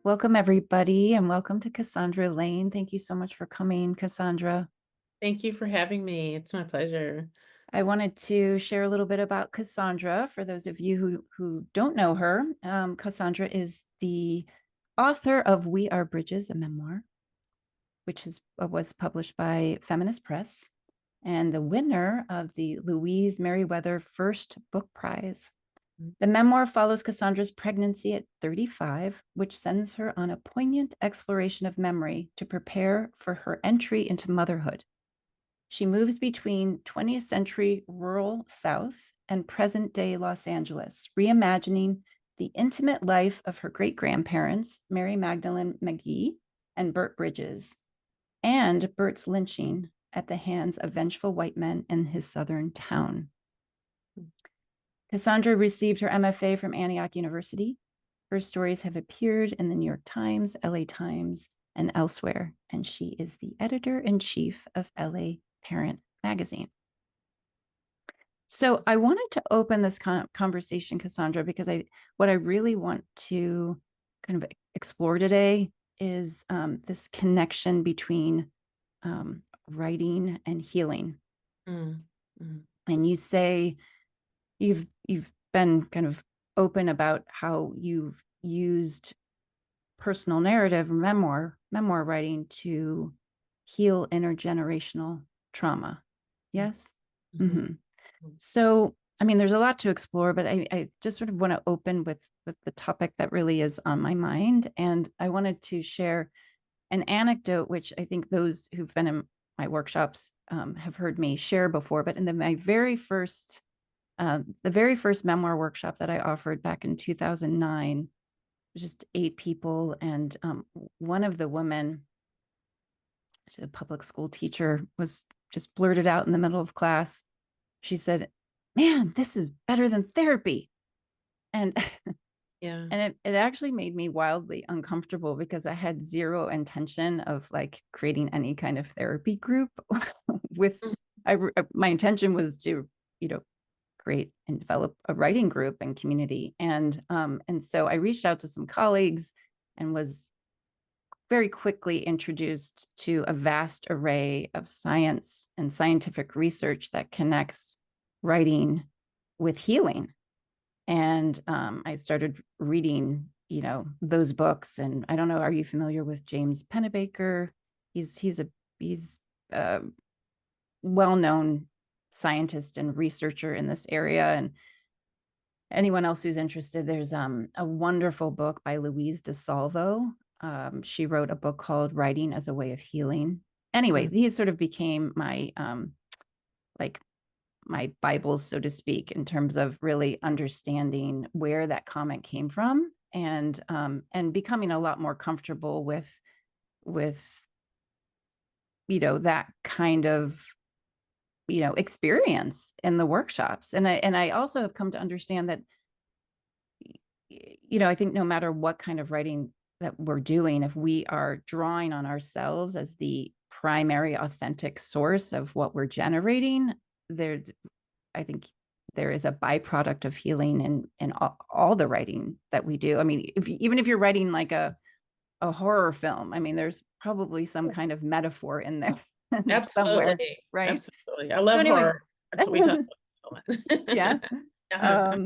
Welcome, everybody, and welcome to Cassandra Lane. Thank you so much for coming, Cassandra. Thank you for having me. It's my pleasure. I wanted to share a little bit about Cassandra. For those of you who don't know her, Cassandra is the author of We Are Bridges, a memoir, which was published by Feminist Press, and the winner of the Louise Merriweather First Book Prize. The memoir follows Cassandra's pregnancy at 35, which sends her on a poignant exploration of memory to prepare for her entry into motherhood. She moves between 20th century rural South and present day Los Angeles, reimagining the intimate life of her great grandparents, Mary Magdalene McGee and Bert Bridges, and Bert's lynching at the hands of vengeful white men in his southern town. Cassandra received her MFA from Antioch University. Her stories have appeared in the New York Times, LA Times, and elsewhere, and she is the editor-in-chief of LA Parent Magazine. So I wanted to open this conversation, Cassandra, because what I really want to kind of explore today is this connection between writing and healing. Mm, mm, And you say you've been kind of open about how you've used personal narrative, memoir writing to heal intergenerational trauma. mm, Yes. mhm, Mm-hmm. mm. So, I mean, there's a lot to explore, but I just sort of want to open with the topic that really is on my mind. And I wanted to share an anecdote, which I think those who've been in my workshops have heard me share before. But in my the very first memoir workshop that I offered back in 2009, was just 8 people. And one of the women, she's a public school teacher, was just blurted out in the middle of class. She said, "Man, this is better than therapy." And Yeah. it actually made me wildly uncomfortable because I had zero intention of like creating any kind of therapy group with Mm, my intention was to, create and develop a writing group and community. And so I reached out to some colleagues and was very quickly introduced to a vast array of science and scientific research that connects writing with healing. And I started reading, those books. And I don't know, are you familiar with James Pennebaker? He's a well-known scientist and researcher in this area. And anyone else who's interested, there's a wonderful book by Louise DeSalvo. She wrote a book called Writing as a Way of Healing. Anyway, mm, these sort of became my like my Bibles, so to speak, in terms of really understanding where that comment came from, and becoming a lot more comfortable with that kind of experience in the workshops. And I also have come to understand that I think no matter what kind of writing that we're doing, if we are drawing on ourselves as the primary authentic source of what we're generating, there I think there is a byproduct of healing in all the writing that we do. I mean, even if you're writing like a horror film, I mean, there's probably some kind of metaphor in there somewhere, absolutely. right? Absolutely. I So love anyway, horror. That's what we talk yeah. about. Uh-huh.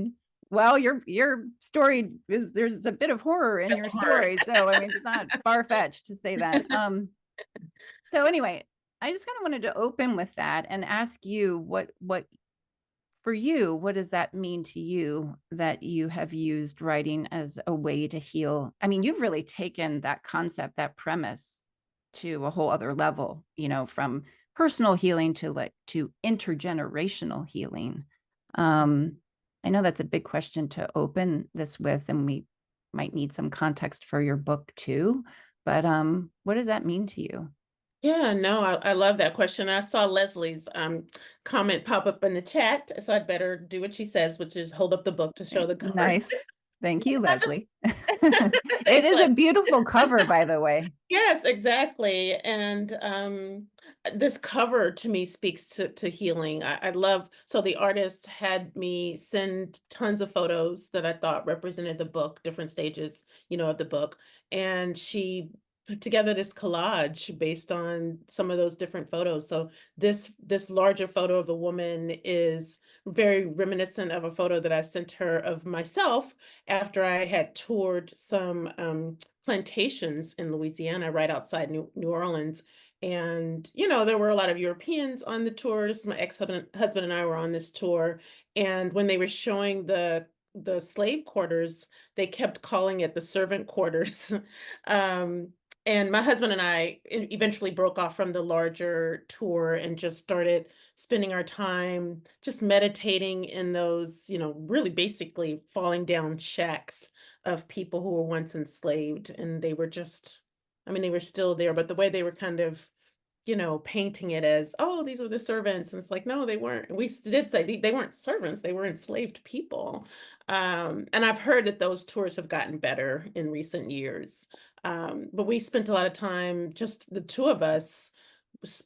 Well, your story is, there's a bit of horror in That's your horror. story, so I mean, it's not far fetched to say that. So anyway, I just kind of wanted to open with that and ask you what for you, what does that mean to you that you have used writing as a way to heal? I mean, you've really taken that concept, that premise to a whole other level, from personal healing to intergenerational healing. Um, I know that's a big question to open this with, and we might need some context for your book too. But what does that mean to you? Yeah, no, I love that question. I saw Leslie's comment pop up in the chat, so I'd better do what she says, which is hold up the book to show the cover. Nice. Thank you, I just Leslie. It Thanks, is a Lex. beautiful cover, by the way. Yes, exactly. And this cover to me speaks to healing. I love, so the artist had me send tons of photos that I thought represented the book, different stages, of the book. And she put together this collage based on some of those different photos. So this larger photo of a woman is very reminiscent of a photo that I sent her of myself after I had toured some plantations in Louisiana, right outside New Orleans. And, there were a lot of Europeans on the tour. This is my ex-husband and I were on this tour. And when they were showing the slave quarters, they kept calling it the servant quarters. um, and my husband and I eventually broke off from the larger tour and just started spending our time just meditating in those, really basically falling down shacks of people who were once enslaved, and they were just, I mean, they were still there, but the way they were kind of, painting it as, oh, these are the servants. And it's like, no, they weren't. We did say they weren't servants, they were enslaved people. And I've heard that those tours have gotten better in recent years. But we spent a lot of time, just the two of us,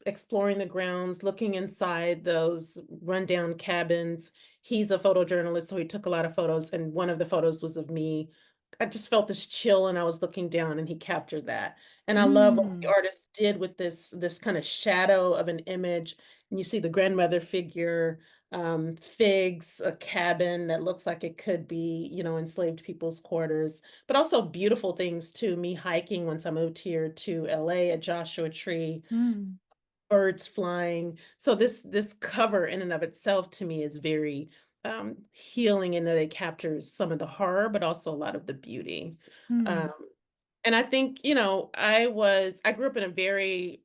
exploring the grounds, looking inside those rundown cabins. He's a photojournalist, so he took a lot of photos, and one of the photos was of me. I just felt this chill and I was looking down and he captured that. And I love what the Mm, artist did with this kind of shadow of an image. And you see the grandmother figure, figs, a cabin that looks like it could be, enslaved people's quarters, but also beautiful things too. Me hiking once I moved here to LA, a Joshua Tree, mm, birds flying. So this cover in and of itself to me is very healing in that it captures some of the horror, but also a lot of the beauty. mm, Um, and I think, I grew up in a very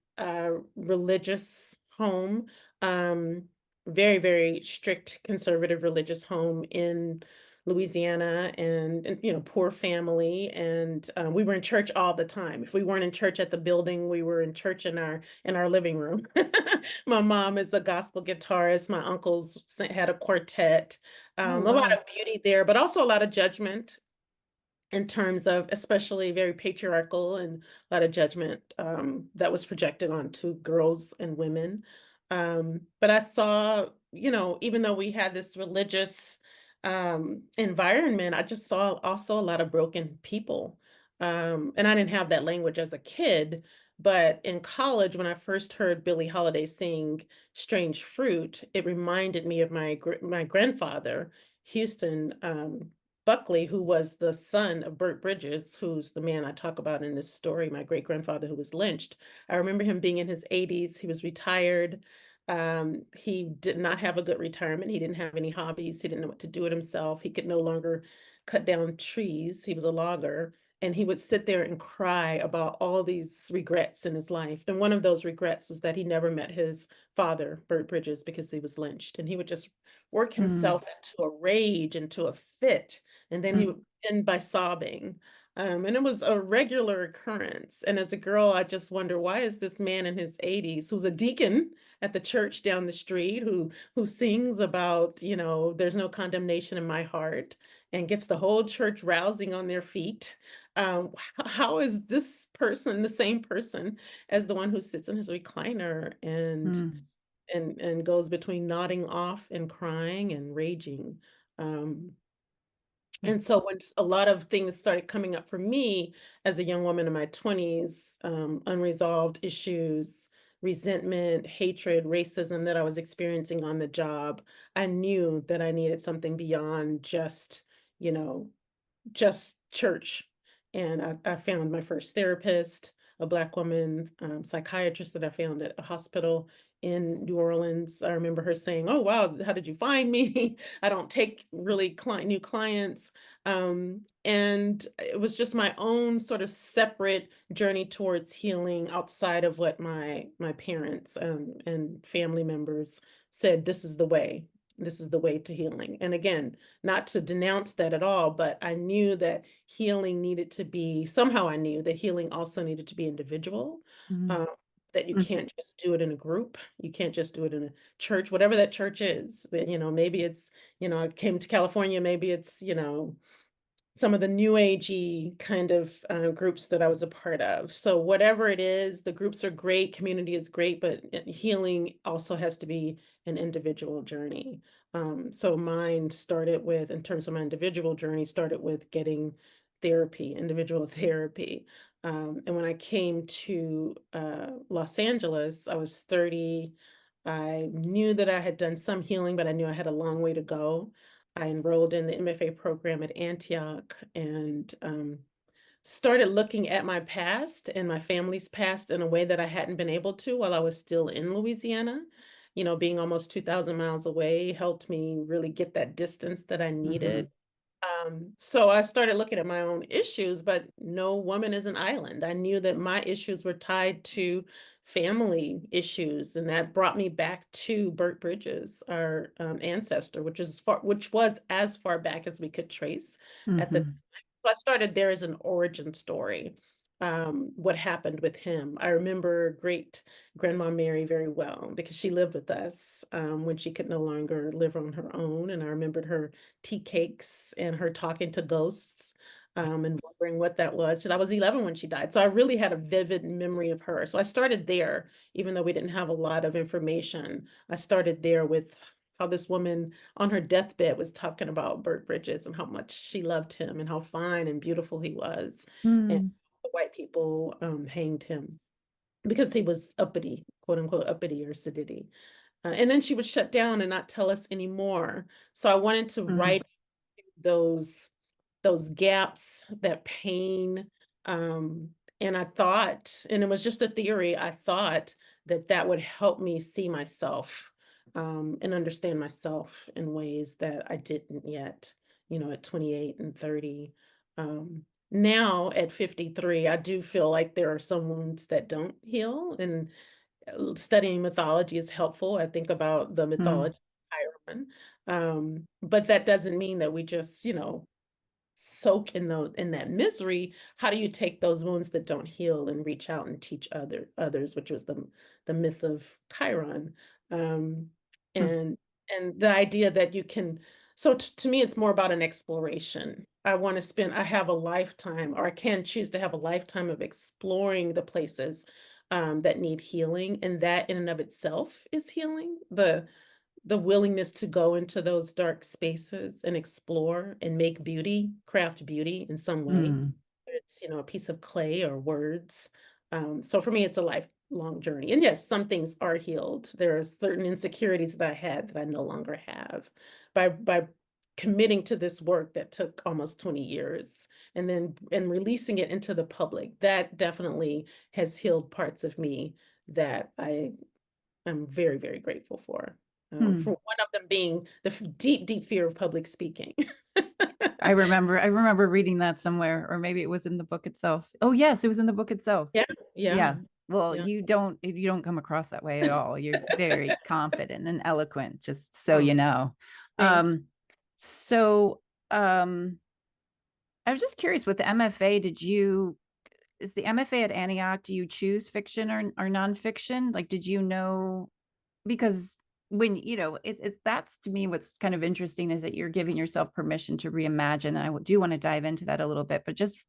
religious home, um, very, very strict conservative religious home in Louisiana, and poor family. And we were in church all the time. If we weren't in church at the building, we were in church in our living room. My mom is a gospel guitarist. My uncles had a quartet. oh, A lot wow. of beauty there, but also a lot of judgment in terms of, especially very patriarchal, and a lot of judgment that was projected onto girls and women. But I saw, even though we had this religious environment, I just saw also a lot of broken people. And I didn't have that language as a kid, but in college, when I first heard Billie Holiday sing Strange Fruit, it reminded me of my grandfather, Houston. Buckley, who was the son of Burt Bridges, who's the man I talk about in this story, my great grandfather who was lynched. I remember him being in his 80s. He was retired. He did not have a good retirement. He didn't have any hobbies. He didn't know what to do with himself. He could no longer cut down trees. He was a logger. And he would sit there and cry about all these regrets in his life. And one of those regrets was that he never met his father, Burt Bridges, because he was lynched. And he would just work Mm, himself into a rage, into a fit, and then he mm, would end by sobbing. And it was a regular occurrence. And as a girl, I just wonder, why is this man in his 80s, who's a deacon at the church down the street, who sings about, there's no condemnation in my heart, and gets the whole church rousing on their feet. How is this person the same person as the one who sits in his recliner and mm, and goes between nodding off and crying and raging? Um, mm, and so when a lot of things started coming up for me as a young woman in my 20s, unresolved issues, resentment, hatred, racism that I was experiencing on the job, I knew that I needed something beyond you know, just church. And I found my first therapist, a Black woman, psychiatrist that I found at a hospital in New Orleans. I remember her saying, "Oh, wow, how did you find me? I don't take really new clients." And it was just my own sort of separate journey towards healing outside of what my parents and family members said, this is the way. This is the way to healing. And again, not to denounce that at all, but I knew that healing needed to be, somehow I knew that healing also needed to be individual, mm, um, that you mhm, can't just do it in a group. You can't just do it in a church, whatever that church is. That, maybe it's, I came to California, maybe it's, some of the new agey kind of groups that I was a part of. So whatever it is, the groups are great, community is great, but healing also has to be an individual journey. So mine started with, in terms of my individual journey, started with getting therapy, individual therapy. And when I came to Los Angeles, I was 30. I knew that I had done some healing, but I knew I had a long way to go. I enrolled in the MFA program at Antioch and started looking at my past and my family's past in a way that I hadn't been able to while I was still in Louisiana. You know, being almost 2,000 miles away helped me really get that distance that I Hmm. needed. So I started looking at my own issues, but no woman is an island. I knew that my issues were tied to family issues, and that brought me back to Burt Bridges, our ancestor, which was as far back as we could trace at the time. Hmm. So I started there as an origin story. What happened with him. I remember great Grandma Mary very well because she lived with us when she could no longer live on her own. And I remembered her tea cakes and her talking to ghosts and wondering what that was. And I was 11 when she died. So I really had a vivid memory of her. So I started there, even though we didn't have a lot of information. I started there with how this woman on her deathbed was talking about Burt Bridges and how much she loved him and how fine and beautiful he was. And Mm. the white people hanged him because he was uppity, quote unquote, uppity or sedity. And then she would shut down and not tell us anymore. So I wanted to Mm. write those those gaps, that pain. Um, and I thought, and it was just a theory, I thought that that would help me see myself and understand myself in ways that I didn't yet, you know, at 28 and 30. Now at 53, I do feel like there are some wounds that don't heal, and studying mythology is helpful. I think about the Mm. mythology of Chiron. But that doesn't mean that we just, soak in that misery. How do you take those wounds that don't heal and reach out and teach others, which was the myth of Chiron. Um, Mm. and the idea that you can, so to me it's more about an exploration. I have a lifetime, or I can choose to have a lifetime of exploring the places that need healing, and that in and of itself is healing. The willingness to go into those dark spaces and explore and make beauty, craft beauty in some way. Mm. It's, a piece of clay or words. So for me, it's a lifelong journey. And yes, some things are healed. There are certain insecurities that I had that I no longer have. By committing to this work that took almost 20 years and releasing it into the public, that definitely has healed parts of me that I'm very, very grateful for Mm. one of them being the deep, deep fear of public speaking. I remember reading that somewhere, or maybe it was in the book itself. Oh, yes, it was in the book itself. Yeah, yeah, Yeah. Well, yeah. you don't come across that way at all. You're very confident and eloquent, just so Oh, you know. thank Um, so um I was just curious with the MFA, is the MFA at Antioch, do you choose fiction or nonfiction? Like, did you know, because when it's that's to me what's kind of interesting is that you're giving yourself permission to reimagine, and I do want to dive into that a little bit, but just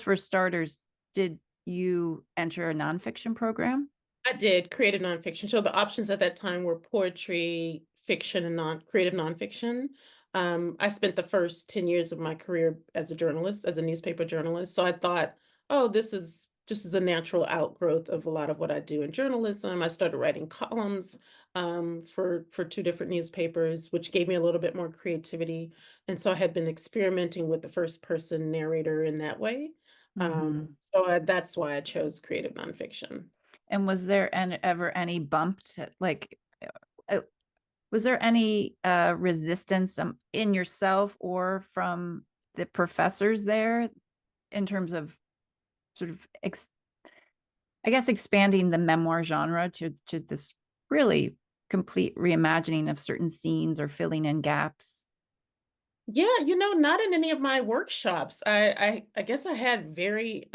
for starters, did you enter a nonfiction program? I did creative nonfiction. So the options at that time were poetry, fiction, and creative nonfiction. I spent the first 10 years of my career as a journalist, as a newspaper journalist. So I thought, oh, this is just as a natural outgrowth of a lot of what I do in journalism. I started writing columns for two different newspapers, which gave me a little bit more creativity. And so I had been experimenting with the first person narrator in that way. Um, Hmm. that's why I chose creative nonfiction. And was there ever any bump to, like, uh, was there any resistance in yourself or from the professors there in terms of sort of I guess expanding the memoir genre to this really complete reimagining of certain scenes or filling in gaps? Yeah, not in any of my workshops. I guess I had very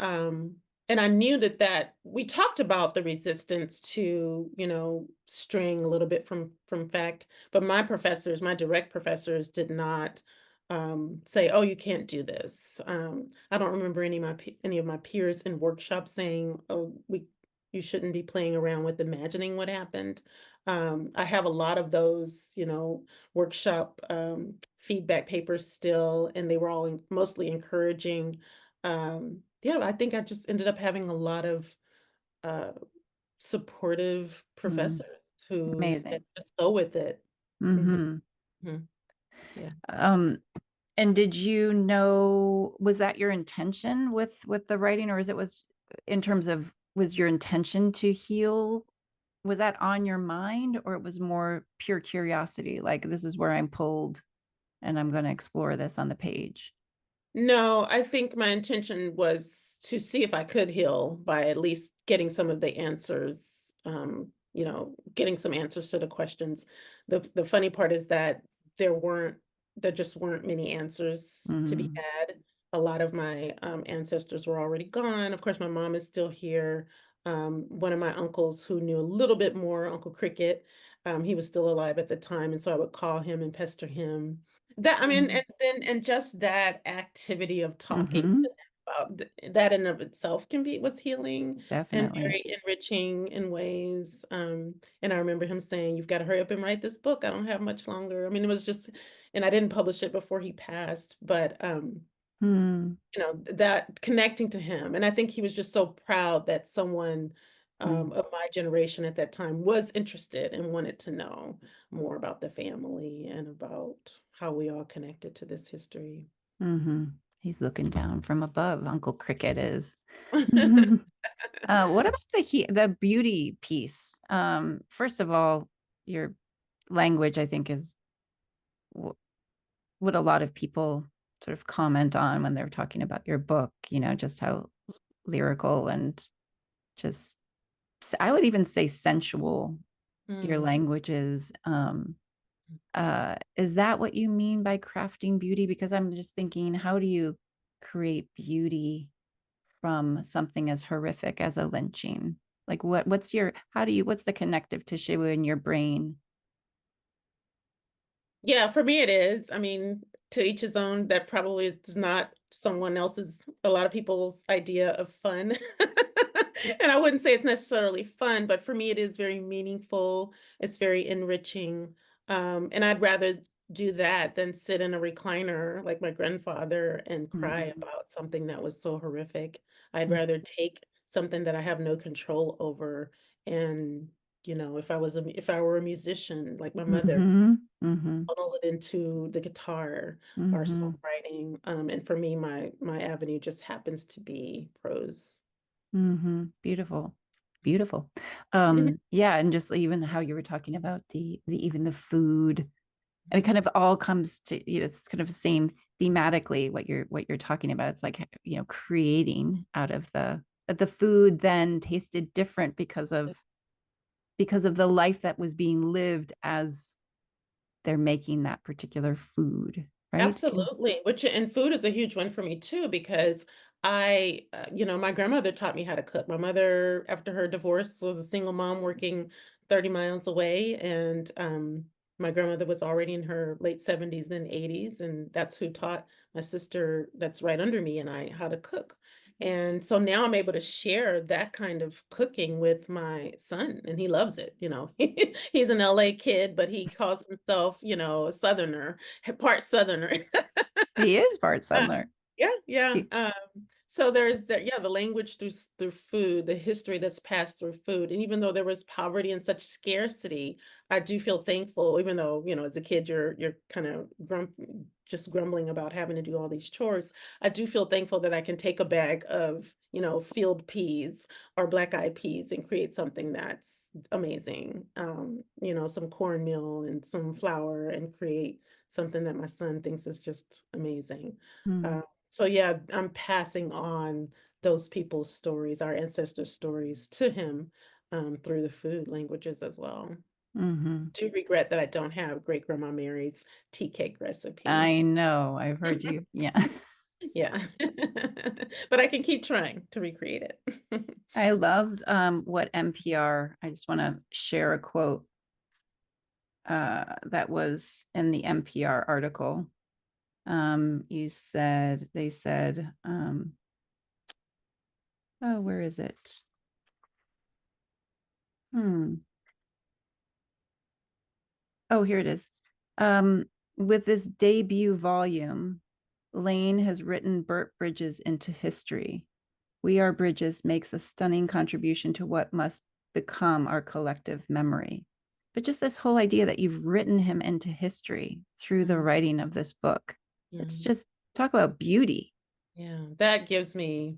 and I knew that we talked about the resistance to, straying a little bit from fact, but my professors, my direct professors did not say, "Oh, you can't do this." I don't remember any of my peers in workshops saying, "Oh, we you shouldn't be playing around with imagining what happened." I have a lot of those, workshop feedback papers still, and they were all mostly encouraging. Yeah, I think I just ended up having a lot of uh, supportive Mm, professors who said, amazing. "Just go with it." Mhm, Hmm. mhm, yeah. Um, and did you know, was that your intention with the writing, or is it was in terms of was your intention to heal? Was that on your mind, or it was more pure curiosity, like this is where I'm pulled and I'm going to explore this on the page? No, I think my intention was to see if I could heal by at least getting some of the answers, getting some answers to the questions. The funny part is that there just weren't many answers to be Mm-hmm. had. A lot of my ancestors were already gone. Of course, my mom is still here. One of my uncles who knew a little bit more, Uncle Cricket, he was still alive at the time, and so I would call him and pester him. That I mean, and just that activity of talking Mm-hmm. to them about that in of itself was healing and Definitely. very enriching in ways. And I remember him saying, "You've got to hurry up and write this book. I don't have much longer." I mean, it was just, and I didn't publish it before he passed, but Mm-hmm. that connecting to him, and I think he was just so proud that someone of my generation at that time was interested and wanted to know more about the family and about how we all connected to this history. Mm-hmm. He's looking down from above. Uncle Cricket is. What about the beauty piece? First of all, your language, I think, is what a lot of people sort of comment on when they're talking about your book, just how lyrical and just, I would even say sensual your Mm. language is. Is that what you mean by crafting beauty? Because I'm just thinking, how do you create beauty from something as horrific as a lynching? Like what's the connective tissue in your brain? Yeah, for me it is. I mean, to each his own. That probably is not a lot of people's idea of fun. And I wouldn't say it's necessarily fun, but for me it is very meaningful. It's very enriching. And I'd rather do that than sit in a recliner like my grandfather and cry Mm-hmm. about something that was so horrific. I'd rather take something that I have no control over and if I were a musician like my mother, Mm-hmm. Mm-hmm. funnel it into the guitar or Mm-hmm. songwriting. And for me, my avenue just happens to be prose. Mm-hmm. Beautiful. Beautiful. Yeah, and just even how you were talking about the even the food. It kind of all comes to, it's kind of the same thematically what you're talking about. It's like, creating out of the food then tasted different because of the life that was being lived as they're making that particular food, right? Absolutely, which and food is a huge one for me too because my grandmother taught me how to cook. My mother, after her divorce, was a single mom working 30 miles away, and my grandmother was already in her late 70s and 80s, and that's who taught my sister that's right under me and I how to cook. And so now I'm able to share that kind of cooking with my son, and he loves it. He's an LA kid, but he calls himself, a Southerner, part Southerner. He is part Uh, Southerner. yeah, yeah. He, So there's the language through food, the history that's passed through food. And even though there was poverty and such scarcity, I do feel thankful, even though, as a kid you're kind of just grumbling about having to do all these chores. I do feel thankful that I can take a bag of, field peas or black eyed peas and create something that's amazing. Some cornmeal and some flour and create something that my son thinks is just amazing. mm, Uh, so yeah, I'm passing on those people's stories, our ancestors' stories to him through the food languages as well. mhm. Do regret that I don't have great grandma Mary's tea cake recipe. I know. I've heard you. Yeah. Yeah. But I can keep trying to recreate it. I loved what NPR, I just want to share a quote that was in the NPR article. They said, oh, where is it? Hmm. Oh, here it is. With this debut volume, Lane has written Burt Bridges into history. We Are Bridges makes a stunning contribution to what must become our collective memory. But just this whole idea that you've written him into history through the Mm, writing of this book, it's yeah. just talk about beauty. Yeah, that gives me,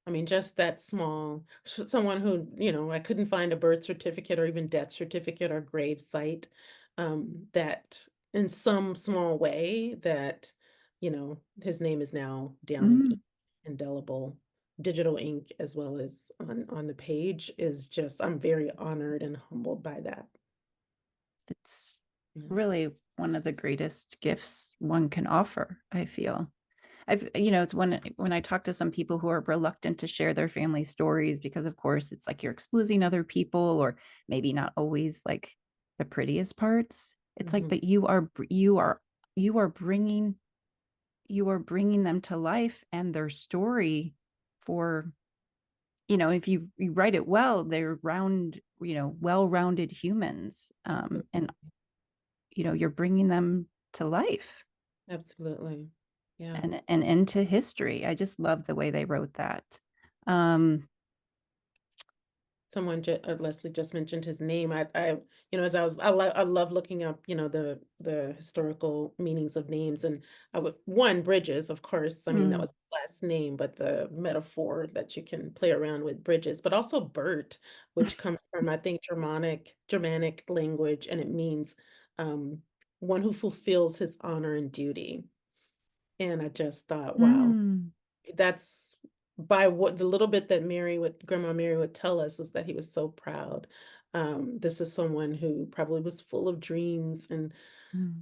I mean, just that small, someone who, I couldn't find a birth certificate or even death certificate or grave site, that in some small way that, his name is now down in ink, Mm, indelible digital ink, as well as on the page is just, I'm very honored and humbled by that. it's Yeah. really one of the greatest gifts one can offer, I feel. It's when I talk to some people who are reluctant to share their family stories because, of course, it's like you're exposing other people, or maybe not always like the prettiest parts. It's like, Mhm. but you are bringing them to life and their story for, if you write it well, they're well-rounded humans, and you're bringing them to life Absolutely. Yeah. and into history. I just love the way they wrote that. Um, Leslie just mentioned his name. As I love looking up, the historical meanings of names, and one Bridges, of course. I mean, that mm, was his last name, but the metaphor that you can play around with Bridges, but also Bert, which comes from, I think, Germanic language, and it means um, one who fulfills his honor and duty. And I just thought, wow, mm, that's by what the little bit that Grandma Mary would tell us is that he was so proud. This is someone who probably was full of dreams and mm,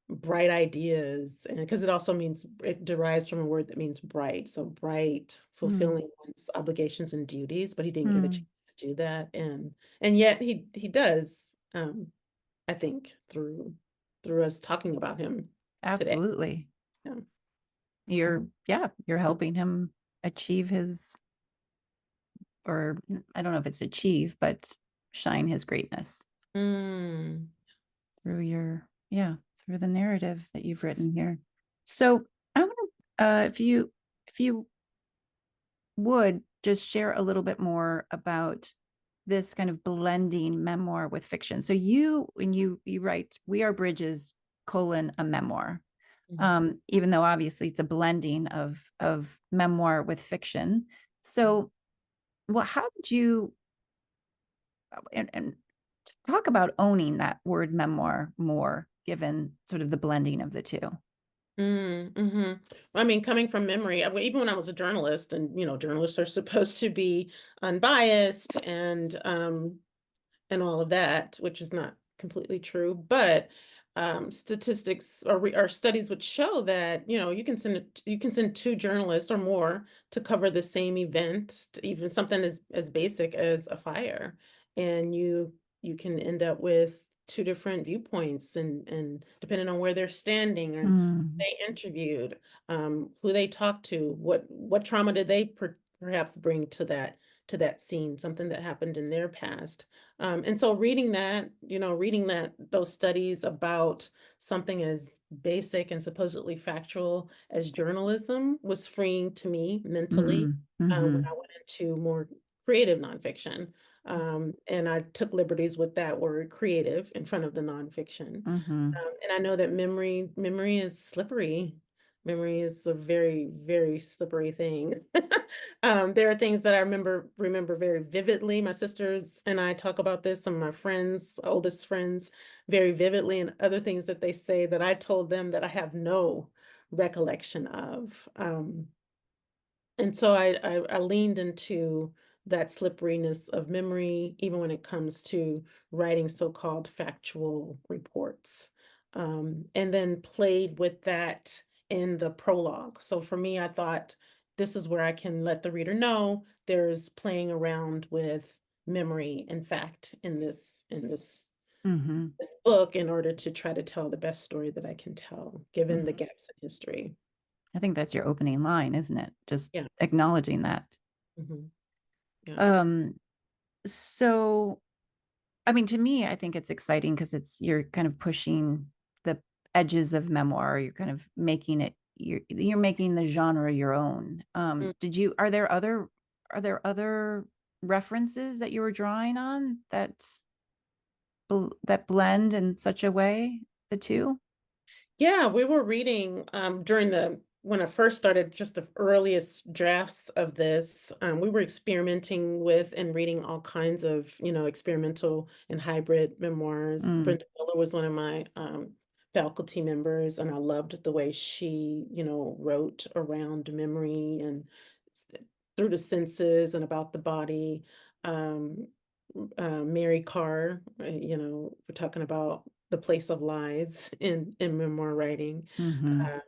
bright ideas, and because it derives from a word that means bright, so bright, mm, fulfilling one's obligations and duties, but he didn't get a chance mm. to do that, and yet he does. I think through us talking about him today. Absolutely. Yeah. You're helping him achieve his, or I don't know if it's achieve, but shine his greatness Mm. through through the narrative that you've written here. So I want to, if you would just share a little bit more about this kind of blending memoir with fiction. So when you write "We Are Bridges: a memoir," Mhm. even though obviously it's a blending of memoir with fiction. So, well, how did you, and talk about owning that word memoir more, given sort of the blending of the two? Mhm. I mean, coming from memory, even when I was a journalist, and journalists are supposed to be unbiased and all of that, which is not completely true. But statistics or studies would show that you can send two journalists or more to cover the same event, even something as basic as a fire, and you can end up with two different viewpoints, and depending on where they're standing or Mm, they interviewed, who they talked to, what trauma did they perhaps bring to that scene, something that happened in their past. And so reading those studies about something as basic and supposedly factual as journalism was freeing to me mentally, mm, when mm-hmm, I went into more creative nonfiction. And I took liberties with that word creative in front of the nonfiction. mm-hmm, And I know that memory is slippery. Memory is a very, very slippery thing. There are things that I remember very vividly. My sisters and I talk about this, some of my friends, oldest friends, very vividly, and other things that they say that I told them that I have no recollection of. And so I leaned into that slipperiness of memory, even when it comes to writing so-called factual reports. And then played with that in the prologue. So for me, I thought this is where I can let the reader know there's playing around with memory and fact in this Mhm. this book in order to try to tell the best story that I can tell, given the Mhm. gaps in history. I think that's your opening line, isn't it? Just Yeah. acknowledging that. Mhm. Yeah. Um, so I mean, to me, I think it's exciting because you're kind of pushing the edges of memoir. You're kind of making it you're making the genre your own. Mm. Did you are there other references that you were drawing on that blend in such a way, the two? Yeah, we were reading during the when I first started, just the earliest drafts of this. We were experimenting with and reading all kinds of, experimental and hybrid memoirs. Mm, Brenda Miller was one of my faculty members, and I loved the way she, wrote around memory and s- through the senses and about the body. Um, Mary Carr, we're talking about the place of lies in memoir writing. mm-hmm, Uh,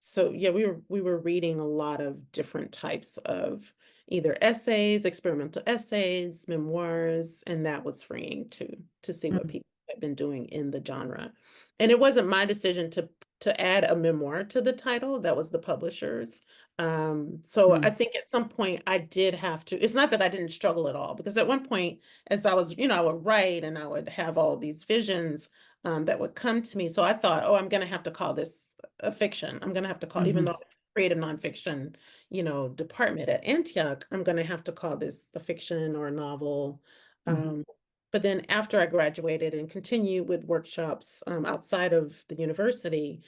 so yeah, we were reading a lot of different types of either essays, experimental essays, memoirs, and that was freeing to see what mm, people had been doing in the genre. And it wasn't my decision to add a memoir to the title, that was the publisher's. So I mm, think at some point I did have to, it's not that I didn't struggle at all, because at one point, as I was, I would write and I would have all these visions that would come to me. So I thought, oh, I'm going to have to call this a fiction. I'm going to have to call, even mm-hmm, though creative nonfiction, department at Antioch, I'm going to have to call this a fiction or a novel. mm-hmm, Um, but then after I graduated and continued with workshops outside of the university,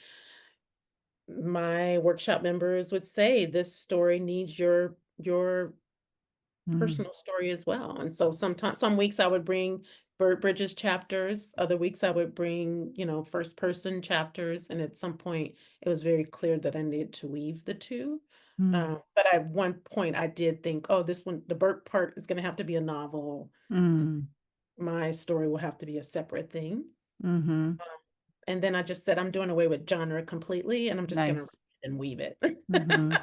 my workshop members would say this story needs your mm, personal story as well. And so sometimes some weeks I would bring Bird Bridges chapters, other weeks I would bring, first person chapters. And at some point it was very clear that I needed to weave the two. mm, But at one point I did think, oh, this one, the Burt part is going to have to be a novel. mm, My story will have to be a separate thing. mm-hmm. And then I just said, I'm doing away with genre completely, and I'm just gonna write Nice. it and weave it. Mm-hmm,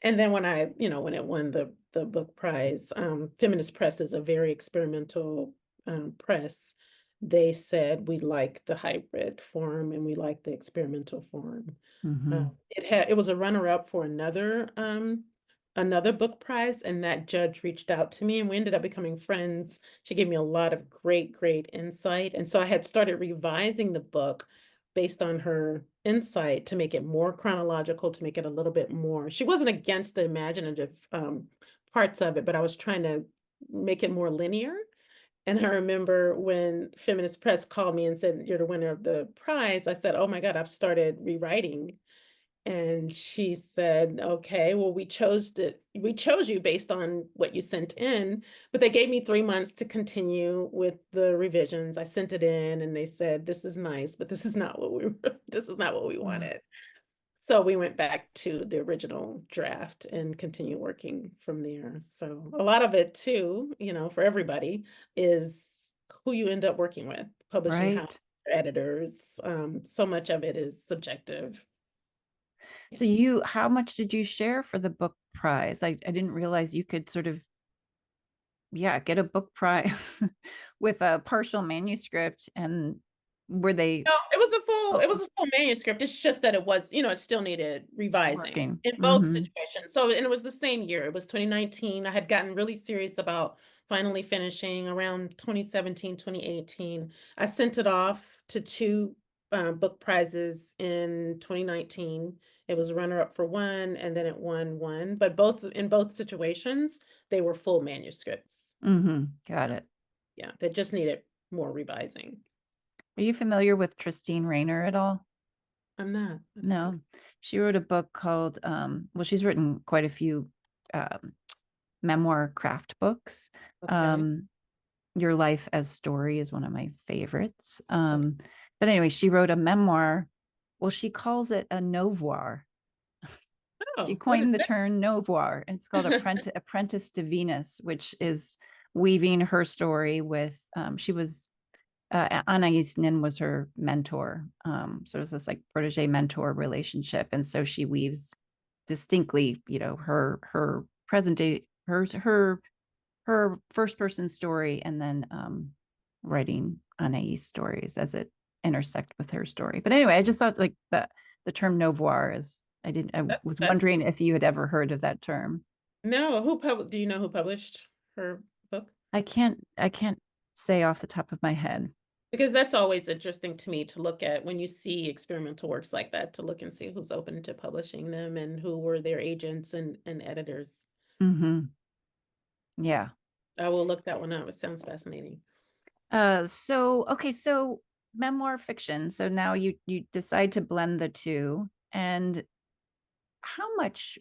And then when it won the book prize, Feminist Press is a very experimental press. They said we like the hybrid form and we like the experimental form. mm-hmm, It was a runner-up for another book prize, and that judge reached out to me and we ended up becoming friends. She gave me a lot of great insight. And so I had started revising the book based on her insight to make it more chronological, to make it a little bit more. She wasn't against the imaginative parts of it, but I was trying to make it more linear. And I remember when Feminist Press called me and said, "You're the winner of the prize." I said, "Oh my God, I've started rewriting." And she said, "Okay, well, we chose you based on what you sent in, but they gave me 3 months to continue with the revisions. I sent it in and they said, this is nice, but this is not what this is not what we mm. wanted." So we went back to the original draft and continue working from there. So a lot of it too, for everybody, is who you end up working with, publishing house, Right. editors. So much of it is subjective. So Yeah. how much did you share for the book prize? I didn't realize you could sort of, yeah, get a book prize with a partial manuscript. And were they No, it oh, was a full manuscript. It's just that it was, it still needed revising working? in both Mm-hmm. situations. So, and it was the same year. It was 2019. I had gotten really serious about finally finishing around 2017, 2018. I sent it off to two book prizes in 2019. It was a runner-up for one, and then it won one. But in both situations, they were full manuscripts. Mm-hmm. Got it. Yeah, they just needed more revising. Are you familiar with Christine Rayner at all? I'm not. I don't think No. so. She wrote a book called well, she's written quite a few um memoir craft books. Okay. Um, Your Life as Story is one of my favorites. Okay. But anyway, she wrote a memoir. Well, she calls it a novoir. She Oh, what is coined the term novoir, and it's called that? Apprentice to Venus, which is weaving her story with. She was Anais Nin was her mentor, so it was this like protege mentor relationship, and so she weaves distinctly, her present day, her first person story, and then writing Anais stories as it intersect with her story. But anyway, I just thought like the term novoir is I That's was wondering fascinating. if you had ever heard of that term. No, do you know who published her book? I can't say off the top of my head. Because that's always interesting to me to look at when you see experimental works like that, to look and see who's open to publishing them and who were their agents and editors. Hmm. Yeah. I will look that one up. It sounds fascinating. So okay, so memoir fiction. So now you decide to blend the two. And how much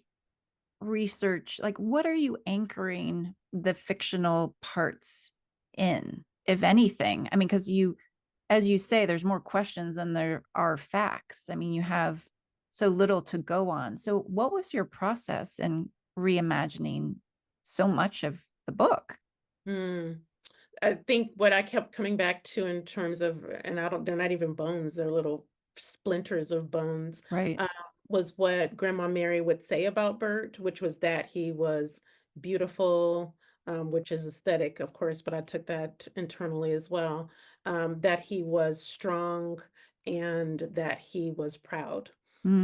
research, like what are you anchoring the fictional parts in, if anything? I mean, because you, as you say, there's more questions than there are facts. I mean, you have so little to go on. So what was your process in reimagining so much of the book? Hmm. I think what I kept coming back to in terms of, and I don't, they're not even bones, they're little splinters of bones, Right. uh, was what Grandma Mary would say about Bert, which was that he was beautiful, which is aesthetic, of course, but I took that internally as well, that he was strong and that he was proud.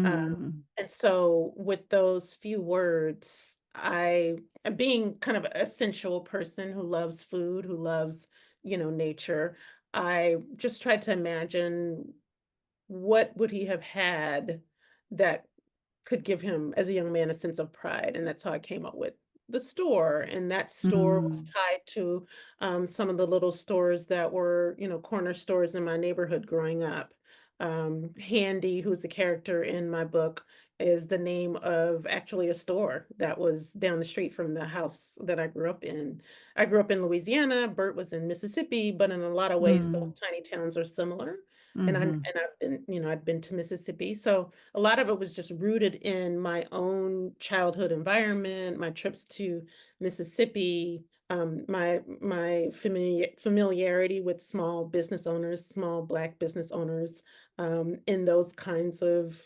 Uh, Mm, and so with those few words, being kind of a sensual person who loves food, who loves, nature, I just tried to imagine what would he have had that could give him, as a young man, a sense of pride, and that's how I came up with the store, and that store was mm, tied to, some of the little stores that were, corner stores in my neighborhood growing up. Handy, who's a character in my book, is the name of actually a store that was down the street from the house that I grew up in. I grew up in Louisiana, Bert was in Mississippi, but in a lot of ways, those mm, tiny towns are similar, and mhm, I've been, I'd been to Mississippi, so a lot of it was just rooted in my own childhood environment, my trips to Mississippi, my familiarity with small business owners, small Black business owners, in those kinds of,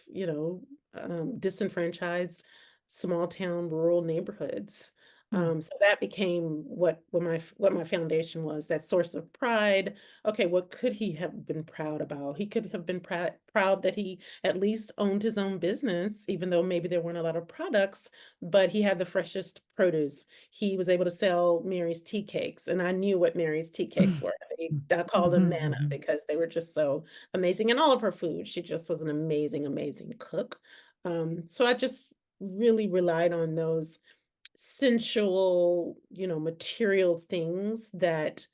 disenfranchised small town rural neighborhoods. mm, So that became what my foundation was, that source of pride. Okay, what could he have been proud about? He could have been proud that he at least owned his own business, even though maybe there weren't a lot of products, but he had the freshest produce. He was able to sell Mary's tea cakes, and I knew what Mary's tea cakes were. I called them manna mhm, because they were just so amazing. And all of her food, she just was an amazing, amazing cook. So I just really relied on those sensual, material things that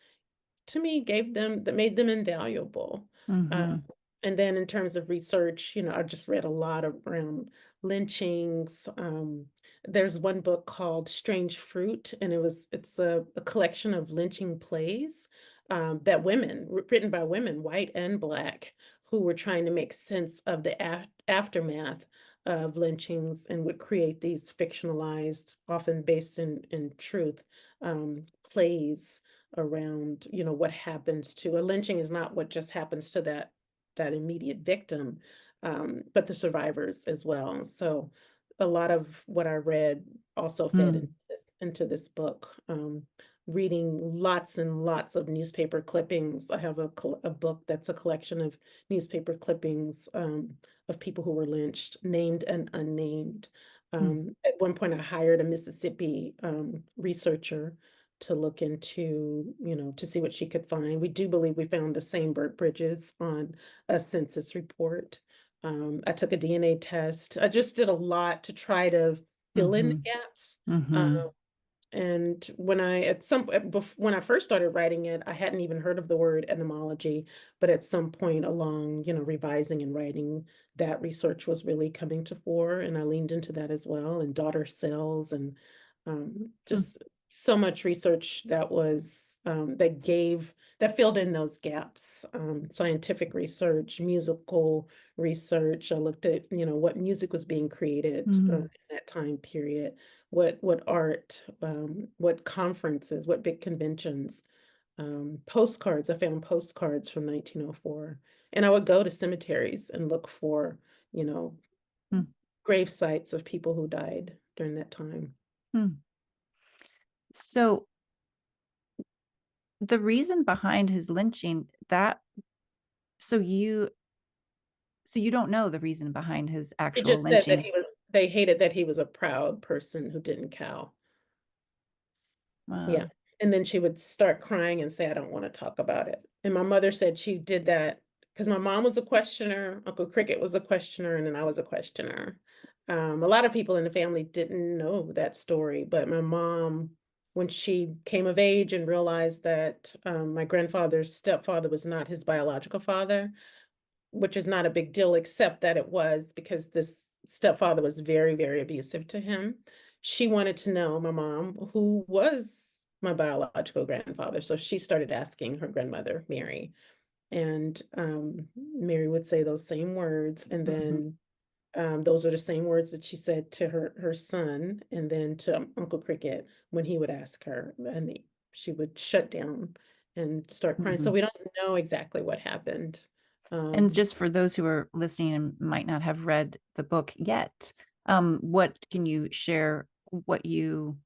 to me that made them invaluable. Uh, mhm, and then in terms of research, I just read a lot around lynchings. There's one book called Strange Fruit, and it's a collection of lynching plays, that written by women, white and Black, who were trying to make sense of the aftermath of lynchings and would create these fictionalized, often based in truth, plays around, what happens to a lynching is not what just happens to that immediate victim, but the survivors as well. So a lot of what I read also fed mm, into this book. Reading lots and lots of newspaper clippings. I have a book that's a collection of newspaper clippings, of people who were lynched, named and unnamed. mm, At one point, I hired a Mississippi, researcher to look into, to see what she could find. We do believe we found the same Burt Bridges on a census report. I took a DNA test. I just did a lot to try to fill in the mhm, gaps. mhm, And when I first started writing it, I hadn't even heard of the word etymology, but at some point along, revising and writing, that research was really coming to fore, and I leaned into that as well, and daughter cells, and mm, just so much research that filled in those gaps. Scientific research, musical research. I looked at, what music was being created, in mm, that time period, what art, what conferences, what big conventions, postcards. I found postcards from 1904, and I would go to cemeteries and look for, you know, mm, grave sites of people who died during that time. mm. So the reason behind his lynching, that so you so you don't know the reason behind his It actual just said that lynching. they hated that he was a proud person who didn't cow. Yeah, Uh, and then she would start crying and say, "I don't wanna talk about it." And my mother said she did that because my mom was a questioner, Uncle Cricket was a questioner, and then I was a questioner. A lot of people in the family didn't know that story, but my mom, when she came of age and realized that, my grandfather's stepfather was not his biological father, which is not a big deal, except that it was because this stepfather was very, very abusive to him. She wanted to know, my mom, who was my biological grandfather. So she started asking her grandmother, Mary. And Mary would say those same words. And mhm, then those are the same words that she said to her son and then to Uncle Cricket when he would ask her. And she would shut down and start crying. So mhm. we don't know exactly what happened. And Um, just for those who are listening and might not have read the book yet, what can you share what you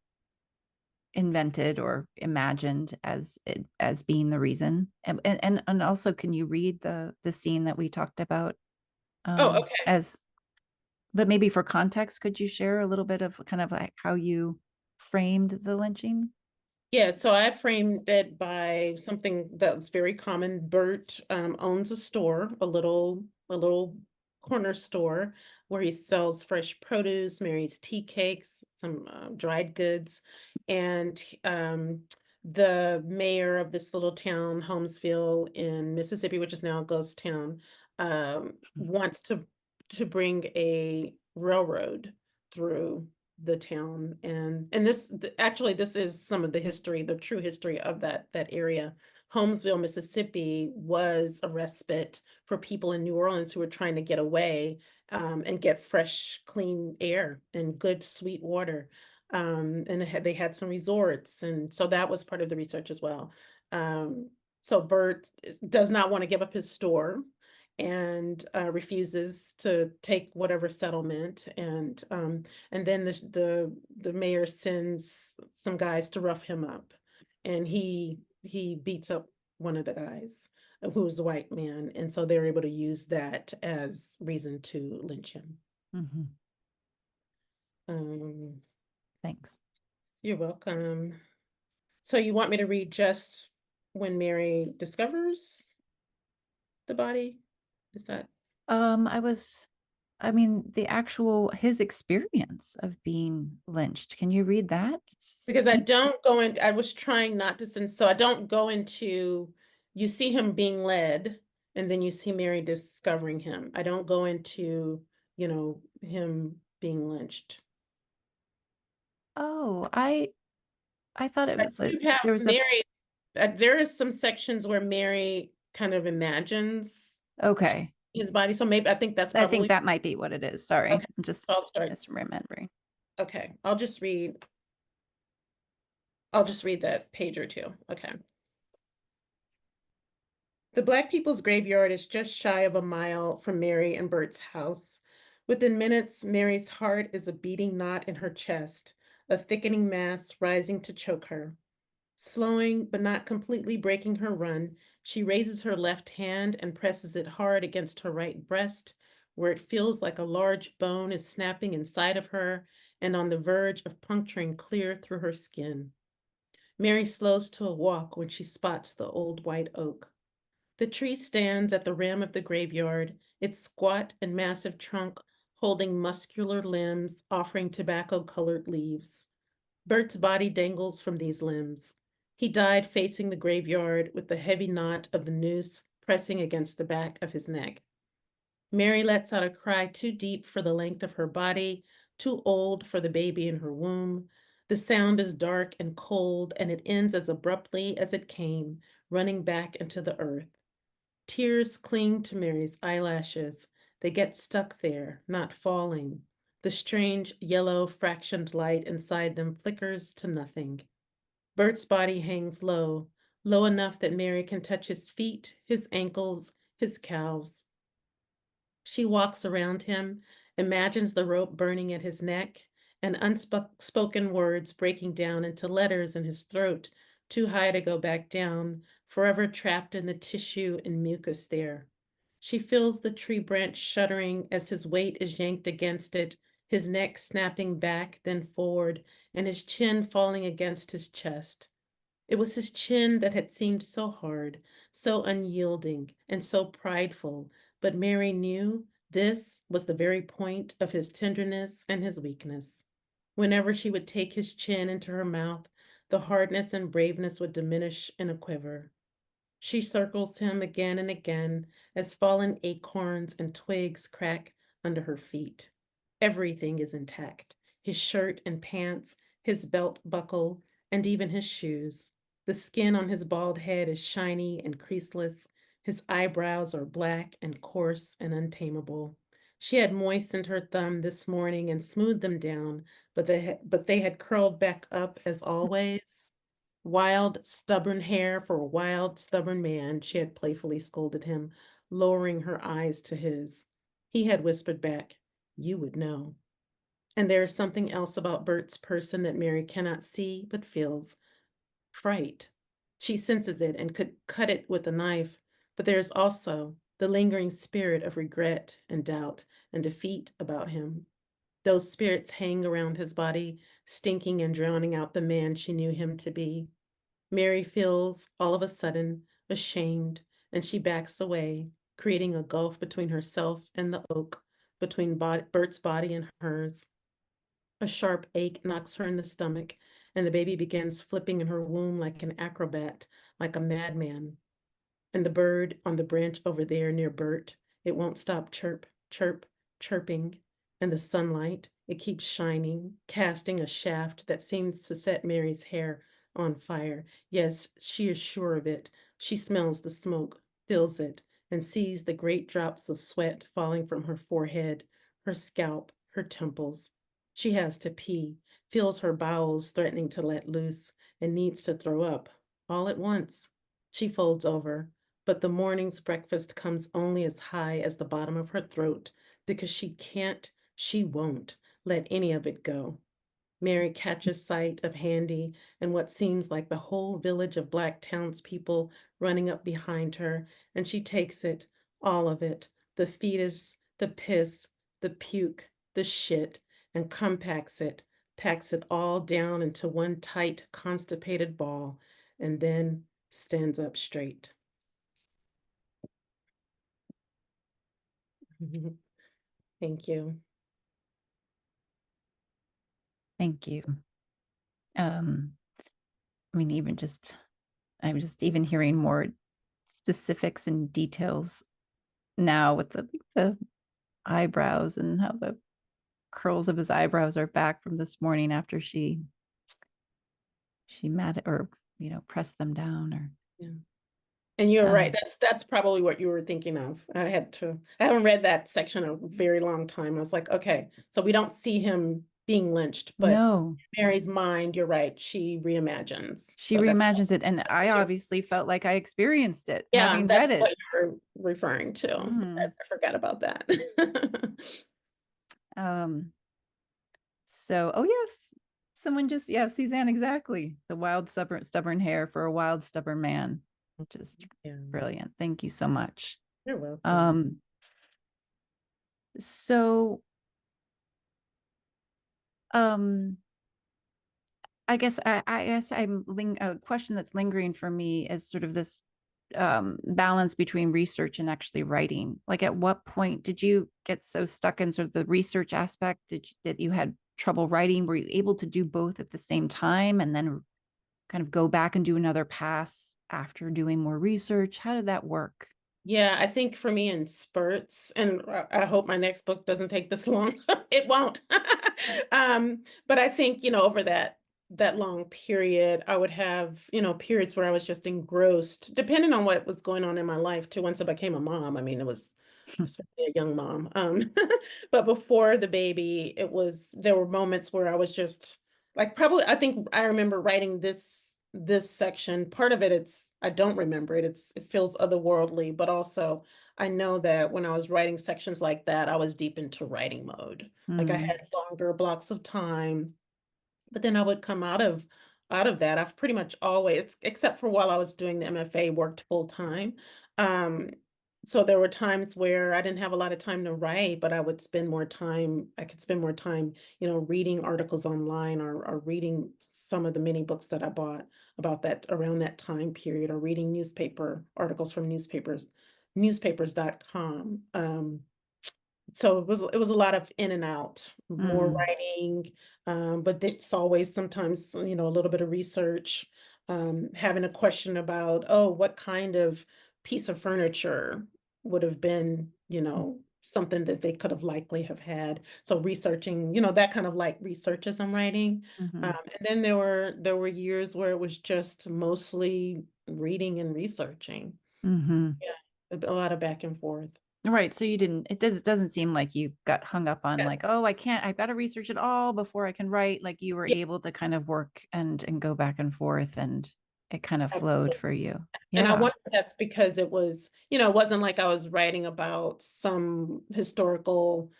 invented or imagined as as being the reason? And also, can you read the scene that we talked about oh, okay. as but maybe for context, could you share a little bit of kind of like how you framed the lynching? Yeah, so I framed it by something that's very common. Bert owns a store, a little corner store where he sells fresh produce, Mary's tea cakes, some dried goods, and the mayor of this little town, Holmesville in Mississippi, which is now a ghost town, wants to bring a railroad through the town and actually this is some of the history, the true history of that area. Holmesville, Mississippi was a respite for people in New Orleans who were trying to get away and get fresh, clean air and good, sweet water. And they had some resorts, and so that was part of the research as well. So Bert does not want to give up his store and refuses to take whatever settlement and then the mayor sends some guys to rough him up, and he beats up one of the guys who's a white man, and so they're able to use that as reason to lynch him. Mhm. Um, Thanks. you're welcome. So you want me to read just when Mary discovers the body? Is that I was, I mean, the actual his experience of being lynched. Can you read that? because I don't go in, I was trying not to send, so I don't go into, you see him being led, and then you see Mary discovering him. I don't go into, him being lynched. Oh, I thought it I was like do have there was a Mary, there is some sections where Mary kind of imagines okay. his body, so maybe I think that's I think probably that might be what it is. Sorry. okay. I'm just So I'll start. misremembering. Okay, I'll just read that page or two. Okay. The Black People's Graveyard is just shy of a mile from Mary and Bert's house. Within minutes, Mary's heart is a beating knot in her chest, a thickening mass rising to choke her. Slowing but not completely breaking her run, she raises her left hand and presses it hard against her right breast, where it feels like a large bone is snapping inside of her and on the verge of puncturing clear through her skin. Mary slows to a walk when she spots the old white oak. The tree stands at the rim of the graveyard, its squat and massive trunk holding muscular limbs offering tobacco-colored leaves. Bert's body dangles from these limbs. He died facing the graveyard with the heavy knot of the noose pressing against the back of his neck. Mary lets out a cry too deep for the length of her body, too old for the baby in her womb. The sound is dark and cold, and it ends as abruptly as it came, running back into the earth. Tears cling to Mary's eyelashes. They get stuck there, not falling. The strange yellow fractioned light inside them flickers to nothing. Bert's body hangs low, low enough that Mary can touch his feet, his ankles, his calves. She walks around him, imagines the rope burning at his neck and unspoken words breaking down into letters in his throat, too high to go back down, forever trapped in the tissue and mucus there. She feels the tree branch shuddering as his weight is yanked against it, his neck snapping back, then forward, and his chin falling against his chest. It was his chin that had seemed so hard, so unyielding, and so prideful, but Mary knew this was the very point of his tenderness and his weakness. Whenever she would take his chin into her mouth, the hardness and braveness would diminish in a quiver. She circles him again and again as fallen acorns and twigs crack under her feet. Everything is intact, his shirt and pants, his belt buckle, and even his shoes. The skin on his bald head is shiny and creaseless. His eyebrows are black and coarse and untamable. She had moistened her thumb this morning and smoothed them down, but they had curled back up as always. Wild, stubborn hair for a wild, stubborn man, she had playfully scolded him, lowering her eyes to his. He had whispered back, "You would know." And there is something else about Bert's person that Mary cannot see but feels fright. She senses it and could cut it with a knife, but there is also the lingering spirit of regret and doubt and defeat about him. Those spirits hang around his body, stinking and drowning out the man she knew him to be. Mary feels all of a sudden ashamed, and she backs away, creating a gulf between herself and the oak, between Bert's body and hers. A sharp ache knocks her in the stomach, and the baby begins flipping in her womb like an acrobat, like a madman. And the bird on the branch over there near Bert, it won't stop chirping. And the sunlight, it keeps shining, casting a shaft that seems to set Mary's hair on fire. Yes, she is sure of it. She smells the smoke, feels it, and sees the great drops of sweat falling from her forehead, her scalp, her temples. She has to pee, feels her bowels threatening to let loose, and needs to throw up all at once. She folds over, but the morning's breakfast comes only as high as the bottom of her throat because she won't let any of it go. Mary catches sight of Handy and what seems like the whole village of black townspeople running up behind her, and she takes it, all of it, the fetus, the piss, the puke, the shit, and packs it all down into one tight, constipated ball, and then stands up straight. Thank you. Thank you. I mean, I'm just even hearing more specifics and details now with the eyebrows and how the curls of his eyebrows are back from this morning after she met or pressed them down or Yeah. And you're right. um That's probably what you were thinking of. I haven't read that section in a very long time. I was like, okay, so we don't see him being lynched, but no, Mary's mind, you're right, she reimagines. she So that's reimagines it, and I obviously felt like I experienced it yeah, having read that's it. what you're referring to. Mhm. I forgot about that. um So, oh yes, someone just, yeah, Suzanne, exactly. The wild, stubborn hair for a wild, stubborn man. Just Yeah, brilliant. Thank you so much. you're welcome. Um, so, um, I guess a question that's lingering for me is sort of this balance between research and actually writing. Like, at what point did you get so stuck in sort of the research aspect that you had trouble writing? Were you able to do both at the same time and then kind of go back and do another pass after doing more research? How did that work? Yeah, I think for me in spurts, and I hope my next book doesn't take this long. It won't. But I think, over that long period, I would have, periods where I was just engrossed, depending on what was going on in my life too. Once I became a mom, I mean, it was especially a young mom. But before the baby, there were moments where I was just like probably I think I remember writing this section. Part of it's I don't remember it. It feels otherworldly, but also I know that when I was writing sections like that, I was deep into writing mode. Like I Hmm. had longer blocks of time, but then I would come out of out of that. I've pretty much always, except for while I was doing the MFA, worked full time. Um, so there were times where I didn't have a lot of time to write, but I would spend more time. I could spend more time, reading articles online, or reading some of the many books that I bought about that around that time period, or reading newspaper articles from newspapers.com. So it was a lot of in and out, more Mm, writing, but it's always sometimes, a little bit of research, having a question about, oh, what kind of piece of furniture would have been, something that they could have likely have had. So researching, that kind of like research as I'm writing. mm-hmm, And then there were years where it was just mostly reading and researching. mm-hmm. Yeah, a lot of back and forth. Right. So it doesn't seem like you got hung up on like, oh, I've got to research it all before I can write. Like you were Yeah. able to kind of work and go back and forth and it kind of flowed for you. And I Yeah. wonder if that's because it wasn't like I was writing about some historical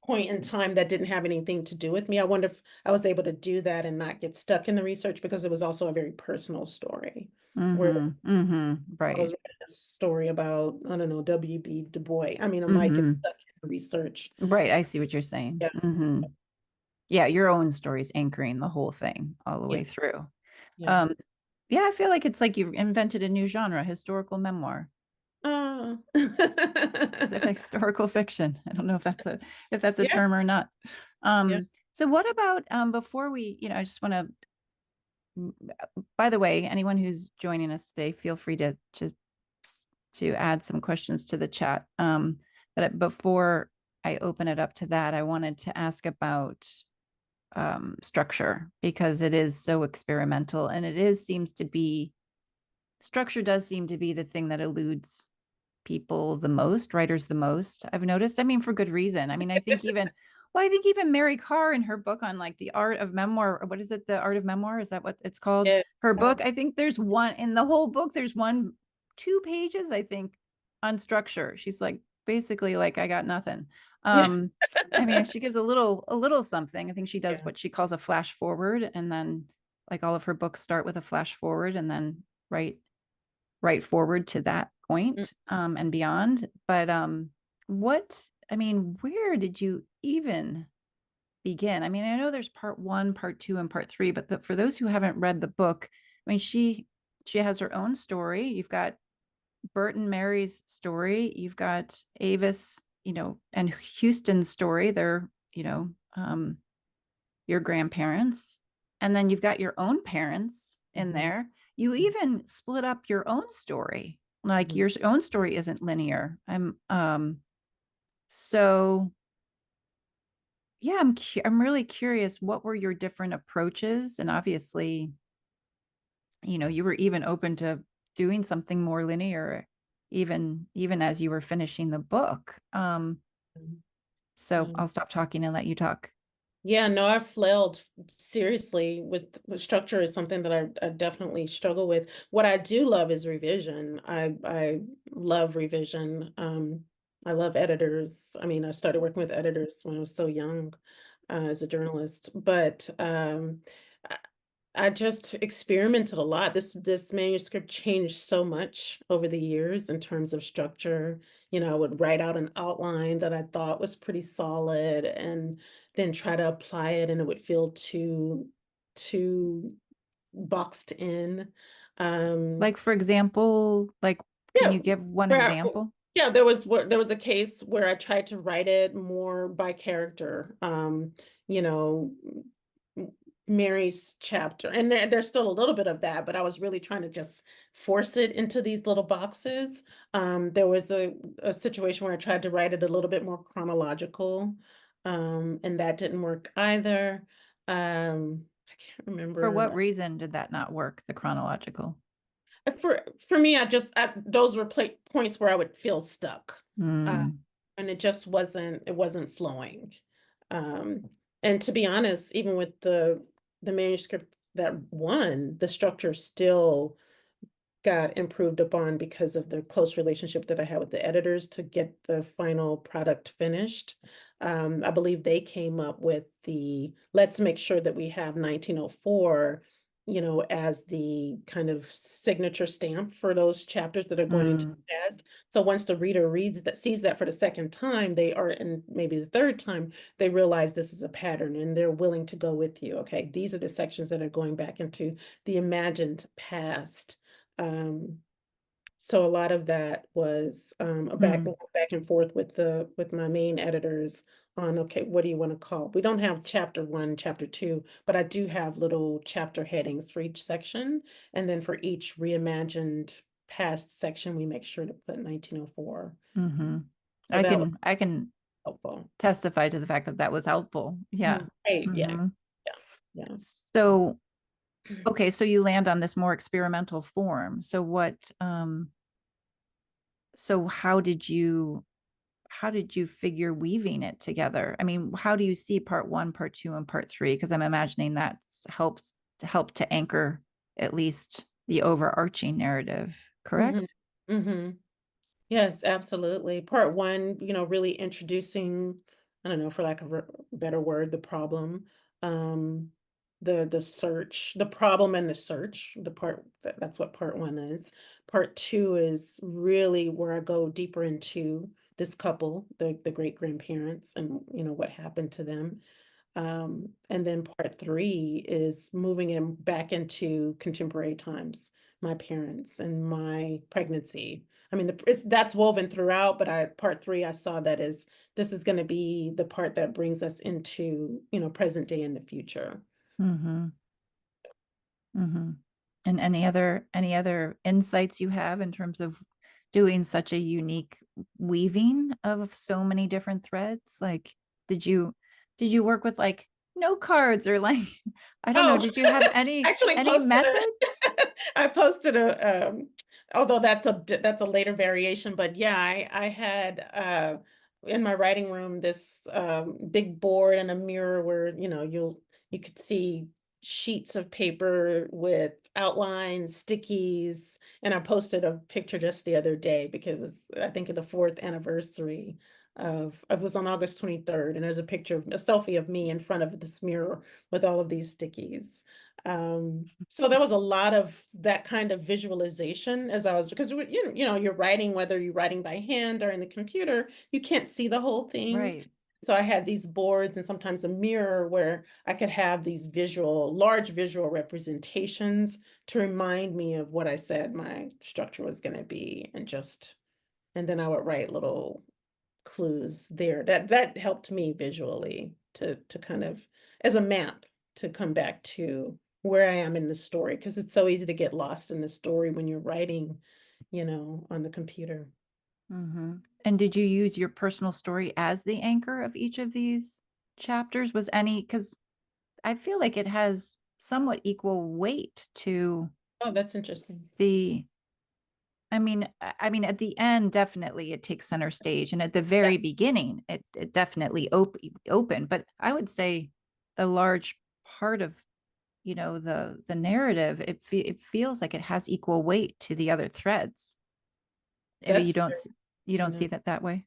point in time that didn't have anything to do with me. I wonder if I was able to do that and not get stuck in the research because it was also a very personal story. Mm-hmm. Whereas Mm-hmm. I was Right. writing a story about, I don't know, W.B. Du Bois. I mean, I might get Mm-hmm. stuck in the research. Right. I see what you're saying. Yeah, Mm-hmm. Yeah, your own story's anchoring the whole thing all the yeah, way through. yeah. Um, yeah, I feel like it's like you've invented a new genre, historical memoir. Uh, Like historical fiction. I don't know if that's a yeah, term or not. yeah. So what about before we, I just want to, by the way, anyone who's joining us today, feel free to add some questions to the chat. But before I open it up to that, I wanted to ask about structure because it is so experimental and structure does seem to be the thing that eludes people the most, writers the most, I've noticed. I mean, for good reason. I mean, I think even Mary Carr in her book on like the art of memoir, or what is it? The art of memoir? Is that what it's called? Yeah. Her book. I think there's one in the whole book, there's 2 pages, I think, on structure. She's like, basically like, I got nothing. Yeah. Um, I mean, she gives a little something. I think she does Yeah. what she calls a flash forward, and then like all of her books start with a flash forward and then right forward to that Mm. point and beyond. But where did you even begin? I mean, I know there's part one, part two, and part three, but for those who haven't read the book, I mean, she has her own story. You've got Bert and Mary's story. You've got Avis, and Houston's story. They're, your grandparents, and then you've got your own parents in Mhm. there. You even split up your own story. Like Mhm. your own story isn't linear. So yeah, I'm really curious, what were your different approaches? And obviously, you were even open to doing something more linear even as you were finishing the book. So Mhm. I'll stop talking and let you talk. Yeah, no, I've flailed seriously with structure is something that I definitely struggle with. What I do love is revision. I love revision. I love editors. I mean, I started working with editors when I was so young, as a journalist, but I, I just experimented a lot. This manuscript changed so much over the years in terms of structure. I would write out an outline that I thought was pretty solid and then try to apply it, and it would feel too boxed in. Um, Like, for example, like, can yeah, you give one where example? yeah, there was a case where I tried to write it more by character. You know, M- Mary's chapter, and there's still a little bit of that, but I was really trying to just force it into these little boxes. There was a situation where I tried to write it a little bit more chronological, and that didn't work either. I can't For remember. what reason did that not work, the chronological? For me, those were points where I would feel stuck, uh, Mm. and it wasn't flowing. Um, and to be honest, even with the manuscript that won, the structure still got improved upon because of the close relationship that I had with the editors to get the final product finished. I believe they came up with the let's make sure that we have 1904, as the kind of signature stamp for those chapters that are going into Mm, the past. So once the reader reads that, sees that for the second time, they are, and maybe the third time, they realize this is a pattern and they're willing to go with you. Okay, these are the sections that are going back into the imagined past. Um, so a lot of that was a mm, back and forth with the with my main editors on, okay, what do you want to call? We don't have chapter one, chapter two, but I do have little chapter headings for each section, and then for each reimagined past section, we make sure to put 1904. hmm. So that was I can helpful. testify to the fact that that was helpful. Yeah. Mhm. Right, yeah, Hmm. yeah, yeah. So, okay, so you land on this more experimental form. So so how did you figure weaving it together? I mean, how do you see part one, part two, and part three? Because I'm imagining that's help to anchor at least the overarching narrative, Mhm, correct? mhm. Yes, absolutely. Part one, really introducing, I don't know, for lack of a better word, the problem, um, the search, the problem and the search, that's what part one is. Part two is really where I go deeper into this couple, the great grandparents, and what happened to them. And then part three is moving him back into contemporary times, my parents and my pregnancy. I mean, that's woven throughout, but part three, I saw that as this is going to be the part that brings us into, present day and the future. Mm-hmm. Mm-hmm. And any other insights you have in terms of doing such a unique weaving of so many different threads? Like, did you did you work with like note cards or like I don't know, Oh, did you have I actually any posted method? a I posted although that's a later variation, but yeah, I had in my writing room this big board and a mirror where, you could see sheets of paper with outlines, stickies, and I posted a picture just the other day because it was, I think, the fourth anniversary of it was on August 23rd, and there's a picture of a selfie of me in front of this mirror with all of these stickies. So there was a lot of that kind of visualization as I was, because you're writing, whether you're writing by hand or in the computer, you can't see the whole thing. Right. So I had these boards and sometimes a mirror where I could have these large visual representations to remind me of what I said my structure was going to be, and then I would write little clues there. That helped me visually to kind of, as a map, to come back to where I am in the story, because it's so easy to get lost in the story when you're writing, on the computer. Mm-hmm. And did you use your personal story as the anchor of each of these chapters? Was any, because I feel like it has somewhat equal weight to Oh, that's interesting. the I mean, at the end, definitely it takes center stage, and at the Yeah, very beginning, it definitely open. But I would say a large part of the narrative, it feels like it has equal weight to the other threads. Maybe that's fair you to don't know. see that that way.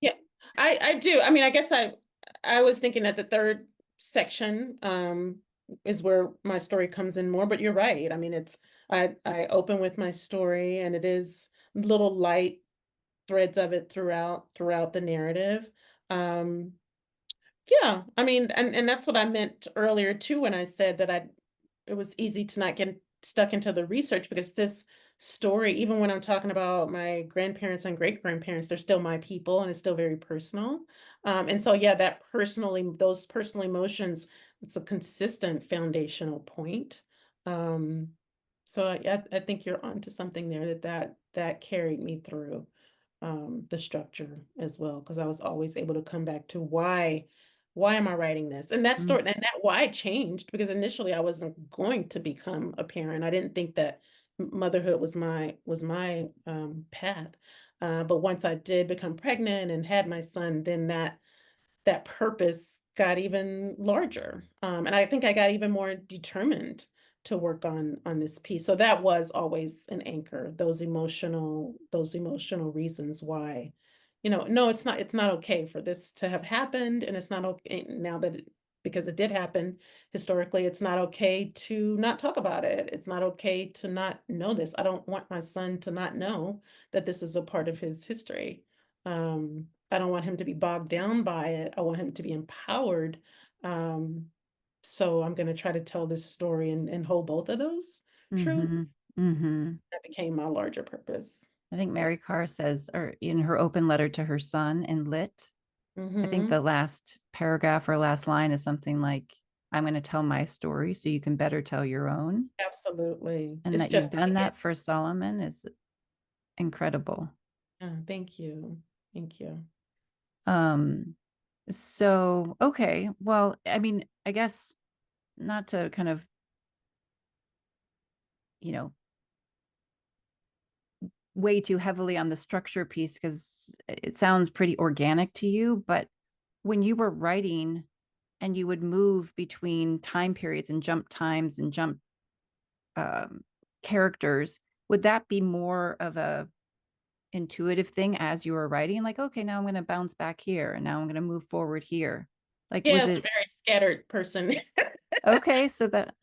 Yeah, I do. I mean, I guess I was thinking that the third section is where my story comes in more, but you're right. I mean, I open with my story, and it is little light threads of it throughout the narrative. Um yeah, I mean, and that's what I meant earlier too when I said that it was easy to not get stuck into the research, because this story, even when I'm talking about my grandparents and great grandparents, they're still my people and it's still very personal. And so yeah, those personal emotions, it's a consistent foundational point. Um, so I think you're onto something there, that carried me through the structure as well, because I was always able to come back to why am I writing this? And that Mm, story, and that why changed, because initially I wasn't going to become a parent. I didn't think that motherhood was my path. But once I did become pregnant and had my son, then that purpose got even larger. And I think I got even more determined to work on this piece. So that was always an anchor, those emotional reasons why, no, it's not okay for this to have happened, and it's not okay now that because it did happen historically, it's not okay to not talk about it. It's not okay to not know this. I don't want my son to not know that this is a part of his history. I don't want him to be bogged down by it. I want him to be empowered. Um, so I'm gonna try to tell this story and hold both of those true. Mm-hmm. Mm-hmm. That became my larger purpose. I think Mary Carr says, or in her open letter to her son in Lit, I think Mhm. the last paragraph or last line is something like, I'm going to tell my story so you can better tell your own. Absolutely. And It's that just you've the done beginning. that for Solomon is incredible. Thank you. Thank you. Um, so, okay. Well, I mean, I guess not to kind of, you know, weigh too heavily on the structure piece because it sounds pretty organic to you, but when you were writing and you would move between time periods and jump times and jump um, characters, would that be more of a intuitive thing as you were writing? Like, okay, now I'm going to bounce back here, and now I'm going to move forward here. Like, Yeah, was it's a it very scattered person. okay? So that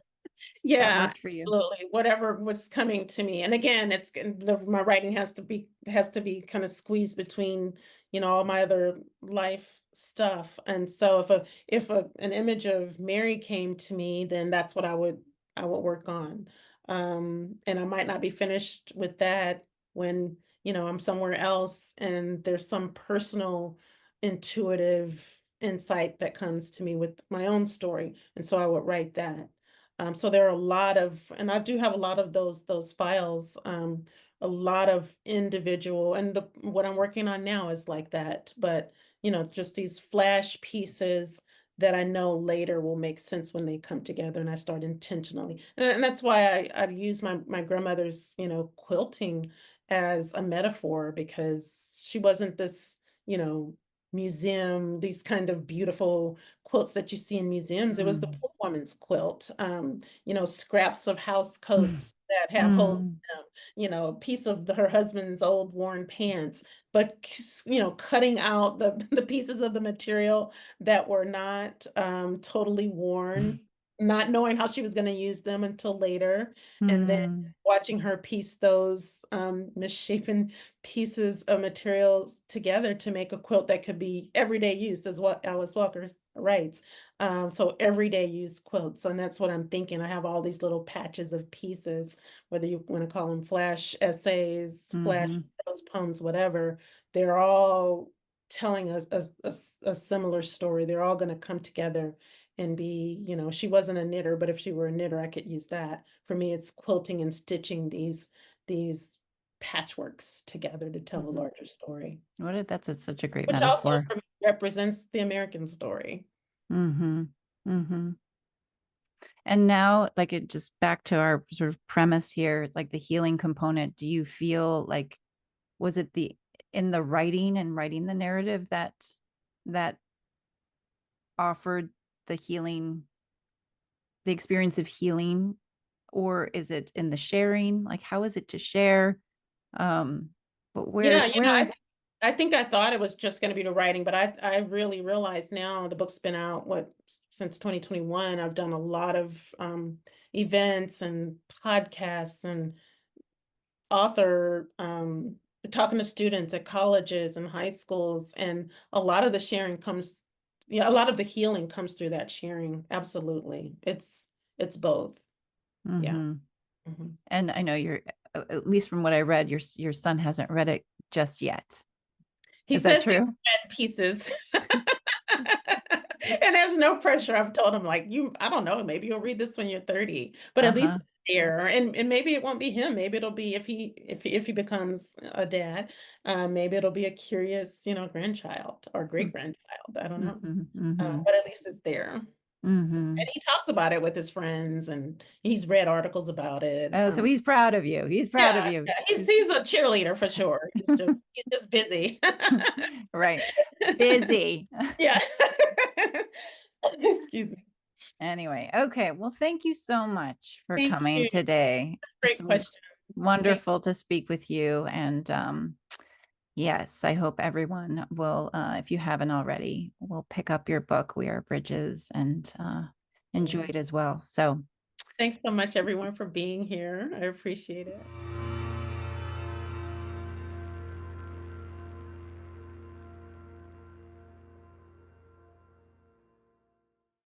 Yeah, worked for you. absolutely. Whatever was coming to me. And again, my writing has to be kind of squeezed between, all my other life stuff. And so if an image of Mary came to me, then that's what I would work on. And I might not be finished with that when, I'm somewhere else and there's some personal intuitive insight that comes to me with my own story. And so I would write that. So there are a lot of, and I do have a lot of those files, a lot of individual, and what I'm working on now is like that. But just these flash pieces that I know later will make sense when they come together, and I start intentionally, and that's why I use my grandmother's quilting as a metaphor because she wasn't this museum, these kind of beautiful quilts that you see in museums. It was the Mm. poor woman's quilt, scraps of house coats that have holes Mm. in them, a piece of her husband's old worn pants, but cutting out the pieces of the material that were not totally worn, not knowing how she was going to use them until later, and then Mm. watching her piece those misshapen pieces of materials together to make a quilt that could be everyday use, is what Alice Walker writes. So everyday use quilts, and that's what I'm thinking. I have all these little patches of pieces, whether you want to call them flash essays, flash Mm-hmm. prose poems, whatever. They're all telling a similar story. They're all going to come together and be, she wasn't a knitter, but if she were a knitter, I could use that. For me, it's quilting and stitching these patchworks together to tell a Mm-hmm. larger story, Such a great which also metaphor. for me represents the American story. Mm-hmm. Mm-hmm. And now, like it just back to our sort of premise here, like the healing component, do you feel like was it the in the writing and writing the narrative that offered the healing, the experience of healing, or is it in the sharing? Like how is it to share? But Yeah, where I think I thought it was just going to be the writing, but I really realize now the book's been out since 2021. I've done a lot of events and podcasts and author talking to students at colleges and high schools, and a lot of the sharing comes, yeah, a lot of the healing comes through that sharing. Absolutely. It's both. Yeah. hmm Mhm. And I know you're at least from what I read, your son hasn't read it just yet. He Is that says he's true? read pieces. And there's no pressure. I've told him like I don't know, maybe you'll read this when you're 30, but at least Uh-huh. it's there. And maybe it won't be him. Maybe it'll be if he becomes a dad, maybe it'll be a curious, grandchild or great grandchild. I don't know. Mm-hmm. Mm-hmm. But at least it's there. So, Mm-hmm. and he talks about it with his friends and he's read articles about it. Oh, so he's proud of you. He's proud of Yeah, you. yeah, he's a cheerleader for sure. He's just busy. Right. Busy. Yeah. Excuse me. Anyway, okay. Well, thank you so much for Thank coming you. today. It's Great question. Thank wonderful to speak with you. And yes, I hope everyone will, if you haven't already, will pick up your book, We Are Bridges, and enjoy you. it as well. So Thanks so much, everyone, for being here. I appreciate it.